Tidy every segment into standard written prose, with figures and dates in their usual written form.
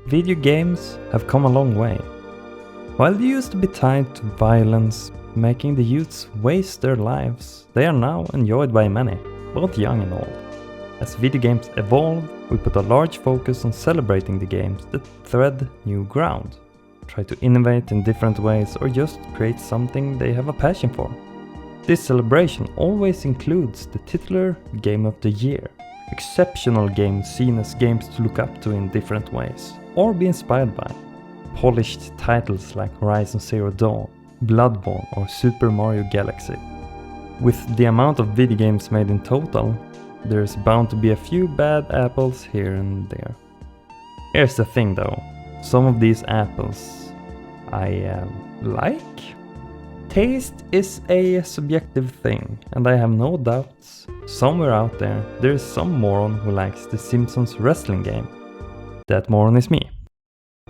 Video games have come a long way. While they used to be tied to violence, making the youths waste their lives, they are now enjoyed by many, both young and old. As video games evolve, we put a large focus on celebrating the games that thread new ground, try to innovate in different ways or just create something they have a passion for. This celebration always includes the titular Game of the Year, exceptional games seen as games to look up to in different ways, or be inspired by. Polished titles like Horizon Zero Dawn, Bloodborne or Super Mario Galaxy. With the amount of video games made in total, there's bound to be a few bad apples here and there. Here's the thing though, some of these apples I like. Taste is a subjective thing, and I have no doubts somewhere out there is some moron who likes the Simpsons wrestling game. That moron is me.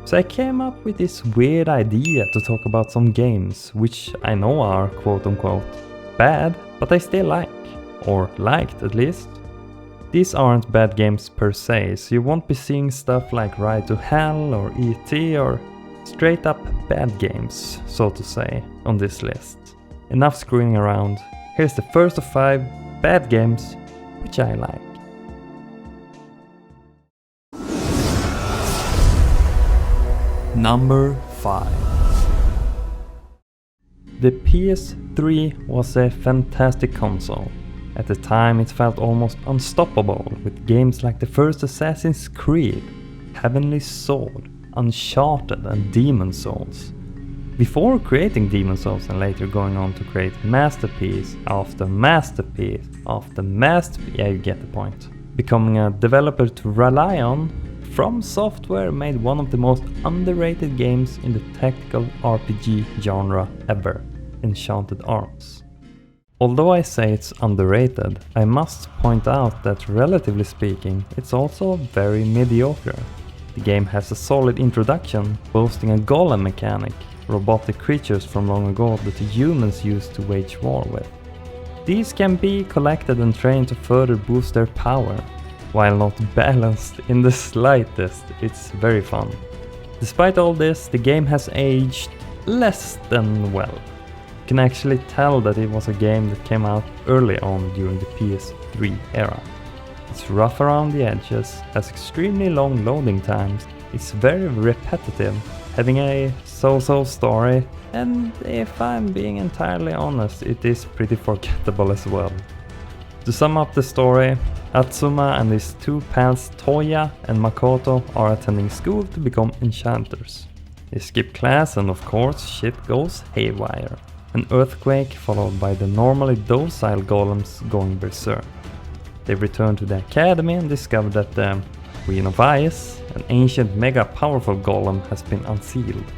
So I came up with this weird idea to talk about some games which I know are quote-unquote bad, but I still like, or liked at least. These aren't bad games per se, so you won't be seeing stuff like Ride to Hell or E.T. or straight up bad games, so to say, on this list. Enough screwing around, here's the first of 5 bad games which I like. Number 5. The PS3 was a fantastic console. At the time it felt almost unstoppable with games like the first Assassin's Creed, Heavenly Sword, Uncharted and Demon's Souls. Before creating Demon's Souls and later going on to create masterpiece after masterpiece after masterpiece, yeah, you get the point. Becoming a developer to rely on, From Software made one of the most underrated games in the tactical RPG genre ever, Enchanted Arms. Although I say it's underrated, I must point out that relatively speaking, it's also very mediocre. The game has a solid introduction, boasting a golem mechanic, robotic creatures from long ago that the humans used to wage war with. These can be collected and trained to further boost their power. While not balanced in the slightest, it's very fun. Despite all this, the game has aged less than well. You can actually tell that it was a game that came out early on during the PS3 era. It's rough around the edges, has extremely long loading times, it's very repetitive, having a so-so story, and if I'm being entirely honest, it is pretty forgettable as well. To sum up the story, Atsuma and his 2 pals Toya and Makoto are attending school to become enchanters. They skip class and of course shit goes haywire. An earthquake followed by the normally docile golems going berserk. They return to the academy and discover that the Queen of Ice, an ancient mega powerful golem, has been unsealed.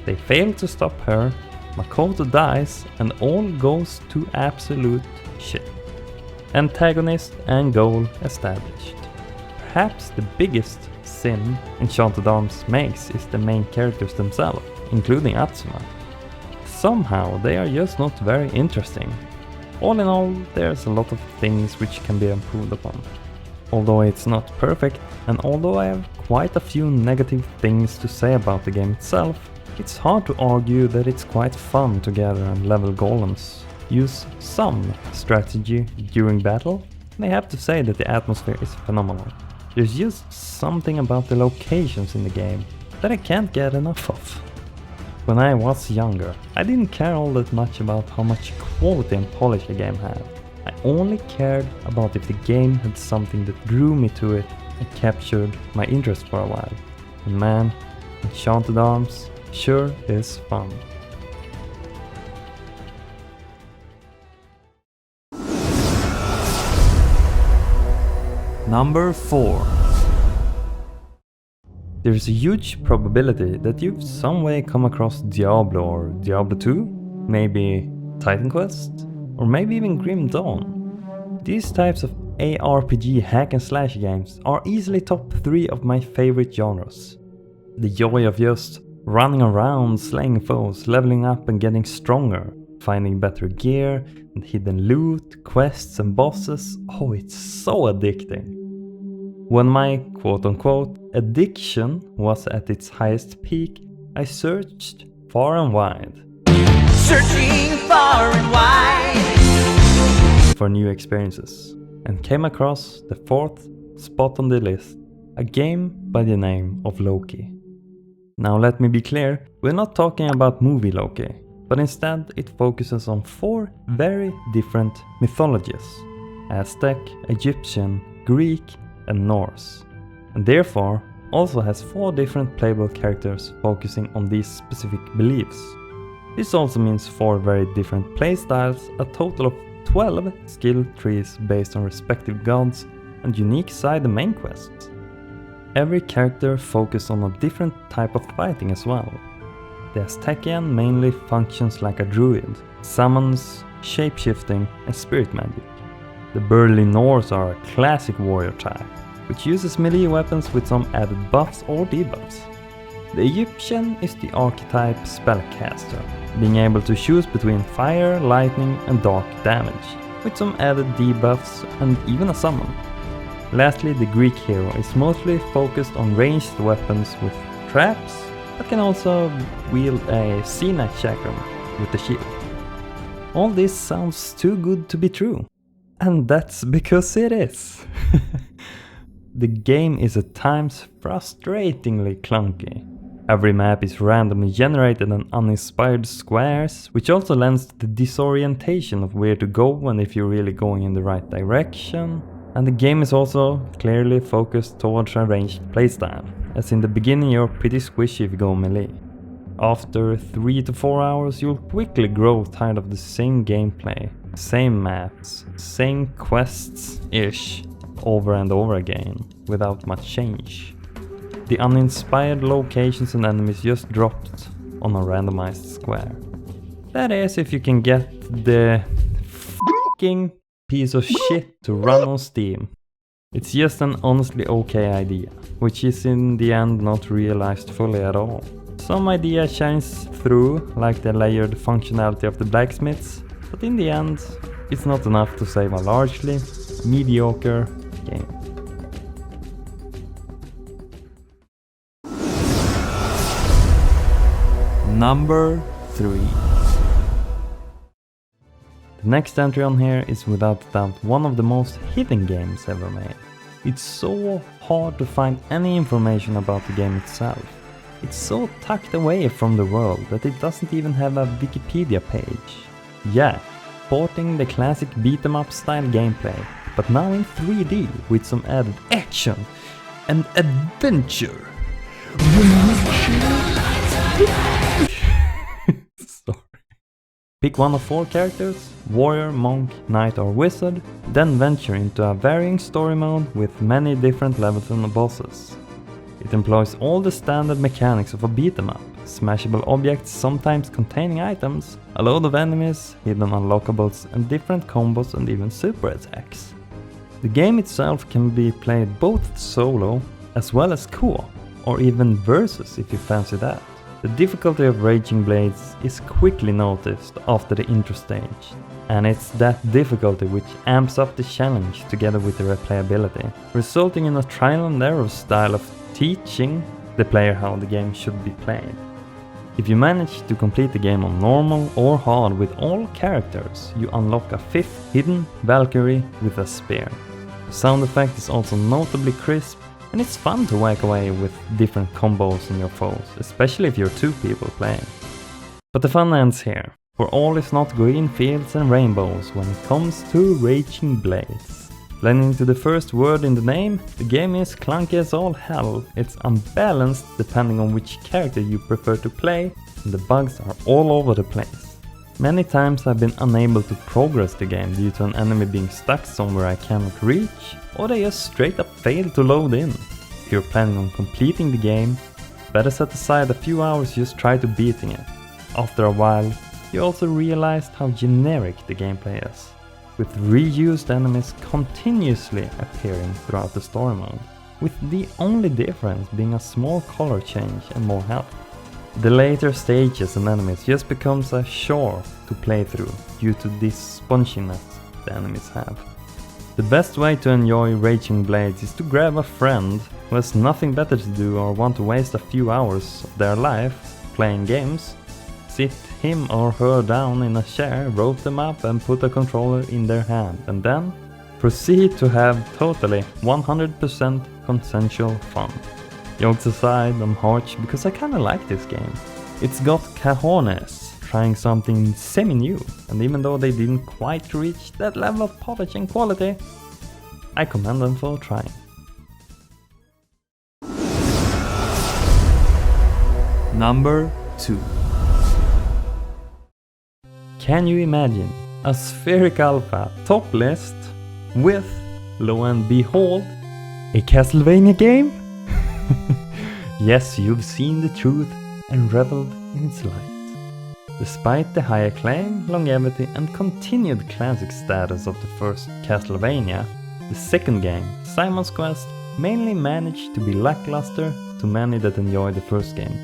They fail to stop her, Makoto dies, and all goes to absolute shit. Antagonist and goal established. Perhaps the biggest sin Enchanted Arms makes is the main characters themselves, including Atsuma. Somehow they are just not very interesting. All in all, there's a lot of things which can be improved upon. Although it's not perfect, and although I have quite a few negative things to say about the game itself, it's hard to argue that it's quite fun to gather and level golems. Use some strategy during battle, and I have to say that the atmosphere is phenomenal. There's just something about the locations in the game that I can't get enough of. When I was younger, I didn't care all that much about how much quality and polish the game had. I only cared about if the game had something that drew me to it and captured my interest for a while. And man, Enchanted Arms sure is fun. Number 4. There's a huge probability that you've some way come across Diablo or Diablo 2, maybe Titan Quest, or maybe even Grim Dawn. These types of ARPG hack and slash games are easily top 3 of my favorite genres. The joy of just running around, slaying foes, leveling up and getting stronger, finding better gear and hidden loot, quests and bosses, oh, it's so addicting. When my quote-unquote addiction was at its highest peak, I searched far and wide. Searching far and wide for new experiences, and came across the 4th spot on the list, a game by the name of Loki. Now let me be clear, we're not talking about movie Loki, but instead it focuses on 4 very different mythologies: Aztec, Egyptian, Greek and Norse, and therefore also has 4 different playable characters focusing on these specific beliefs. This also means 4 very different playstyles, a total of 12 skill trees based on respective gods, and unique side main quests. Every character focuses on a different type of fighting as well. The Aztecian mainly functions like a druid, summons, shapeshifting and spirit magic. The burly Norse are a classic warrior type, which uses melee weapons with some added buffs or debuffs. The Egyptian is the archetype spellcaster, being able to choose between fire, lightning and dark damage, with some added debuffs and even a summon. Lastly, the Greek hero is mostly focused on ranged weapons with traps, but can also wield a Xena chakram with the shield. All this sounds too good to be true, and that's because it is. The game is at times frustratingly clunky. Every map is randomly generated and uninspired squares, which also lends to the disorientation of where to go and if you're really going in the right direction. And the game is also clearly focused towards a ranged playstyle, as in the beginning you're pretty squishy if you go melee. After 3 to 4 hours you'll quickly grow tired of the same gameplay, same maps, same quests-ish, over and over again, without much change. The uninspired locations and enemies just dropped on a randomized square. That is, if you can get the f***ing piece of shit to run on Steam. It's just an honestly okay idea, which is in the end not realized fully at all. Some idea shines through, like the layered functionality of the blacksmiths, but in the end, it's not enough to save a largely mediocre game. Number 3. The next entry on here is without doubt one of the most hidden games ever made. It's so hard to find any information about the game itself. It's so tucked away from the world that it doesn't even have a Wikipedia page. Yeah, porting the classic beat-em-up style gameplay, but now in 3D with some added action and adventure. Sorry. Pick one of 4 characters, warrior, monk, knight or wizard, then venture into a varying story mode with many different levels and bosses. It employs all the standard mechanics of a beat-em-up, smashable objects sometimes containing items, a load of enemies, hidden unlockables and different combos and even super attacks. The game itself can be played both solo as well as co-op, or even versus if you fancy that. The difficulty of Raging Blades is quickly noticed after the intro stage, and it's that difficulty which amps up the challenge together with the replayability, resulting in a trial and error style of teaching the player how the game should be played. If you manage to complete the game on normal or hard with all characters, you unlock a 5th hidden Valkyrie with a spear. The sound effect is also notably crisp, and it's fun to whack away with different combos on your foes, especially if you're 2 people playing. But the fun ends here, for all is not green fields and rainbows when it comes to Raging Blades. Blending to the first word in the name, the game is clunky as all hell, it's unbalanced depending on which character you prefer to play, and the bugs are all over the place. Many times I've been unable to progress the game due to an enemy being stuck somewhere I cannot reach, or they just straight up fail to load in. If you're planning on completing the game, better set aside a few hours just try to beating it. After a while, you also realized how generic the gameplay is, with reused enemies continuously appearing throughout the story mode, with the only difference being a small color change and more health. The later stages and enemies just becomes a chore to play through due to this sponginess the enemies have. The best way to enjoy Raging Blades is to grab a friend who has nothing better to do or want to waste a few hours of their life playing games. Sit him or her down in a chair, rope them up and put a controller in their hand, and then proceed to have totally 100% consensual fun. Jokes aside, I'm harsh because I kinda like this game. It's got cojones, trying something semi-new, and even though they didn't quite reach that level of polish and quality, I commend them for trying. Number 2. Can you imagine a SphericAlpha top list with, lo and behold, a Castlevania game? Yes, you've seen the truth and reveled in its light. Despite the high acclaim, longevity and continued classic status of the first Castlevania, the second game, Simon's Quest, mainly managed to be lackluster to many that enjoyed the first game,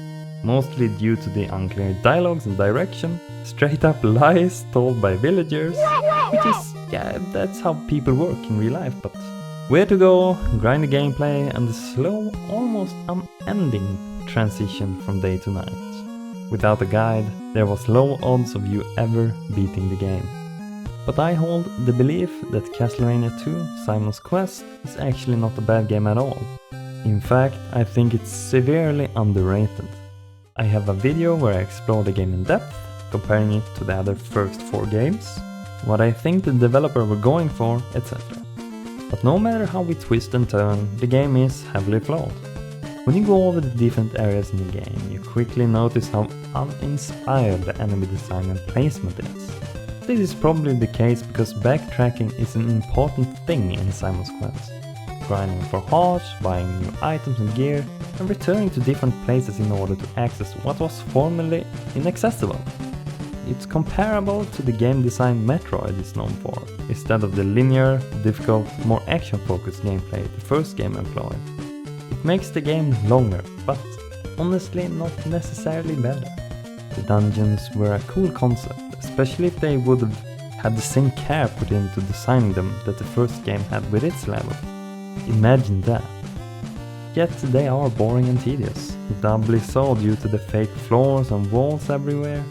mostly due to the unclear dialogues and direction, straight up lies told by villagers, which is, yeah, that's how people work in real life, but where to go, grind the gameplay and the slow, almost unending transition from day to night. Without a guide, there was low odds of you ever beating the game. But I hold the belief that Castlevania 2 Simon's Quest is actually not a bad game at all. In fact, I think it's severely underrated. I have a video where I explore the game in depth, comparing it to the other first 4 games, what I think the developer were going for, etc. But no matter how we twist and turn, the game is heavily flawed. When you go over the different areas in the game, you quickly notice how uninspired the enemy design and placement is. This is probably the case because backtracking is an important thing in Simon's Quest. Grinding for hearts, buying new items and gear, and returning to different places in order to access what was formerly inaccessible. It's comparable to the game design Metroid is known for, instead of the linear, difficult, more action-focused gameplay the first game employed. It makes the game longer, but honestly not necessarily better. The dungeons were a cool concept, especially if they would have had the same care put into designing them that the first game had with its level. Imagine that. Yet they are boring and tedious, doubly so due to the fake floors and walls everywhere.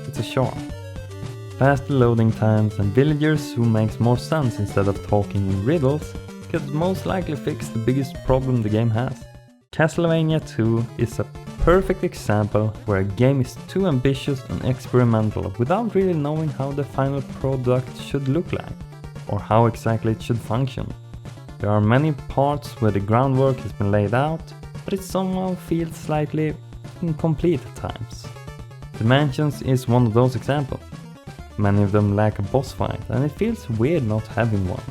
It's a charm. Faster loading times and villagers who makes more sense instead of talking in riddles could most likely fix the biggest problem the game has. Castlevania 2 is a perfect example where a game is too ambitious and experimental without really knowing how the final product should look like, or how exactly it should function. There are many parts where the groundwork has been laid out, but it somehow feels slightly incomplete at times. Dimensions is one of those examples. Many of them lack a boss fight, and it feels weird not having one.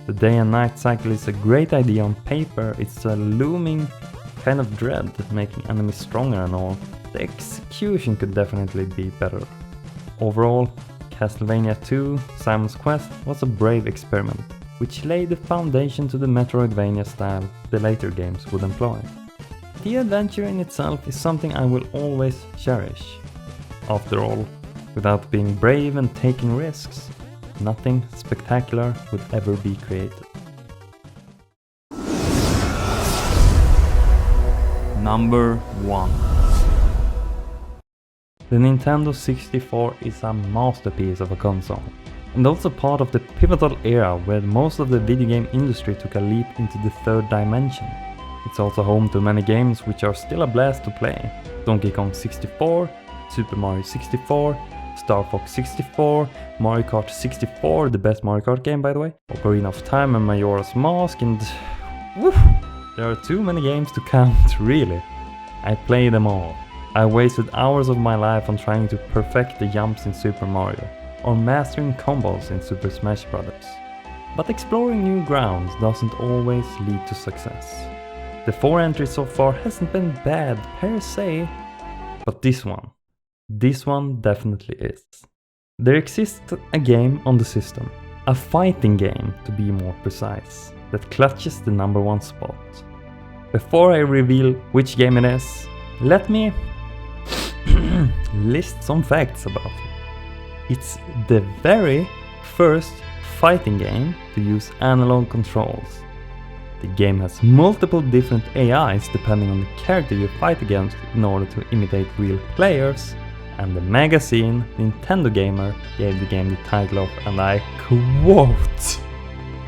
The day and night cycle is a great idea on paper, it's a looming kind of dread, making enemies stronger and all. The execution could definitely be better. Overall, Castlevania 2 Simon's Quest was a brave experiment, which laid the foundation to the Metroidvania style the later games would employ. The adventure in itself is something I will always cherish. After all, without being brave and taking risks, nothing spectacular would ever be created. Number 1. The Nintendo 64 is a masterpiece of a console, and also part of the pivotal era where most of the video game industry took a leap into the third dimension. It's also home to many games which are still a blast to play. Donkey Kong 64, Super Mario 64, Star Fox 64, Mario Kart 64, the best Mario Kart game by the way, Ocarina of Time and Majora's Mask, and woof, there are too many games to count, really. I play them all. I wasted hours of my life on trying to perfect the jumps in Super Mario, or mastering combos in Super Smash Bros. But exploring new grounds doesn't always lead to success. The 4 entries so far hasn't been bad per se, but this one definitely is. There exists a game on the system, a fighting game to be more precise, that clutches the number 1 spot. Before I reveal which game it is, let me list some facts about it. It's the very first fighting game to use analog controls. The game has multiple different AIs depending on the character you fight against in order to imitate real players, and the magazine Nintendo Gamer gave the game the title of, and I quote,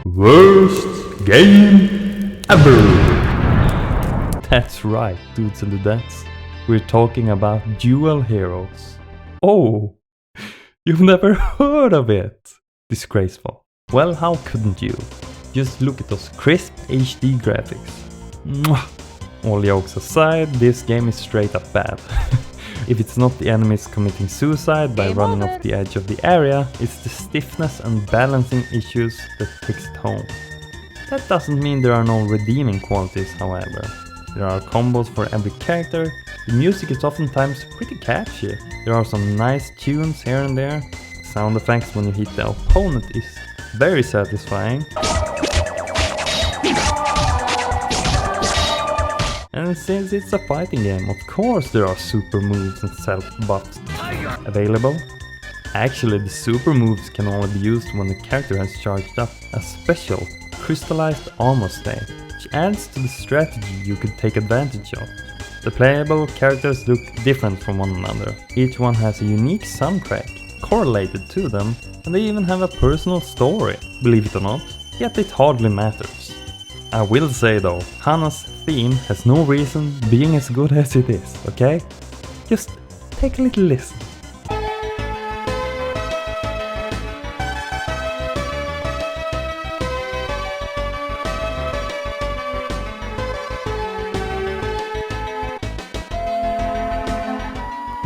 "Worst game ever." That's right, dudes and dudettes. We're talking about Dual Heroes. Oh, you've never heard of it? Disgraceful. Well, how couldn't you? Just look at those crisp HD graphics. Mwah. All jokes aside, this game is straight up bad. If it's not the enemies committing suicide by running off the edge of the area, it's the stiffness and balancing issues that takes it home. That doesn't mean there are no redeeming qualities, however. There are combos for every character, the music is oftentimes pretty catchy, there are some nice tunes here and there, sound effects when you hit the opponent is very satisfying. And since it's a fighting game, of course there are super moves and self-buffs available. Actually, the super moves can only be used when the character has charged up a special crystallized armor state, which adds to the strategy you could take advantage of. The playable characters look different from one another. Each one has a unique soundtrack correlated to them, and they even have a personal story, believe it or not, yet it hardly matters. I will say though, Hana's theme has no reason being as good as it is, okay? Just take a little listen.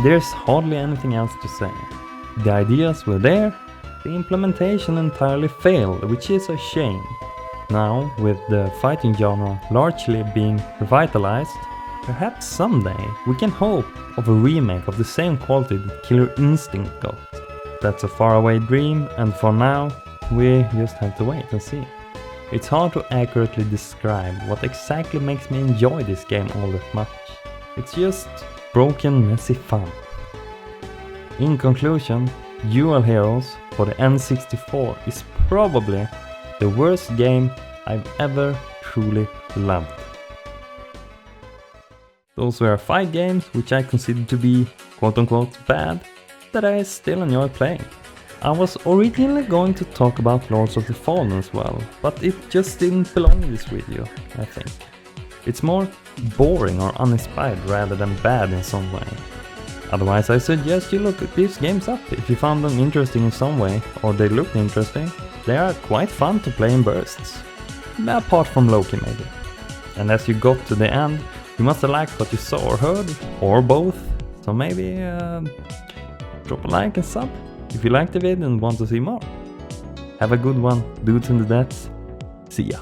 There's hardly anything else to say. The ideas were there, the implementation entirely failed, which is a shame. Now, with the fighting genre largely being revitalized, perhaps someday we can hope of a remake of the same quality that Killer Instinct got. That's a faraway dream, and for now, we just have to wait and see. It's hard to accurately describe what exactly makes me enjoy this game all that much. It's just broken, messy fun. In conclusion, Dual Heroes for the N64 is probably the worst game I've ever truly loved. Those were 5 games which I consider to be quote-unquote bad, that I still enjoy playing. I was originally going to talk about Lords of the Fallen as well, but it just didn't belong in this video, I think. It's more boring or uninspired rather than bad in some way. Otherwise, I suggest you look at these games up if you found them interesting in some way, or they looked interesting. They are quite fun to play in bursts. Apart from Loki maybe. And as you got to the end, you must have liked what you saw or heard, or both. So maybe drop a like and sub if you liked the video and want to see more. Have a good one, dudes and dudettes. See ya.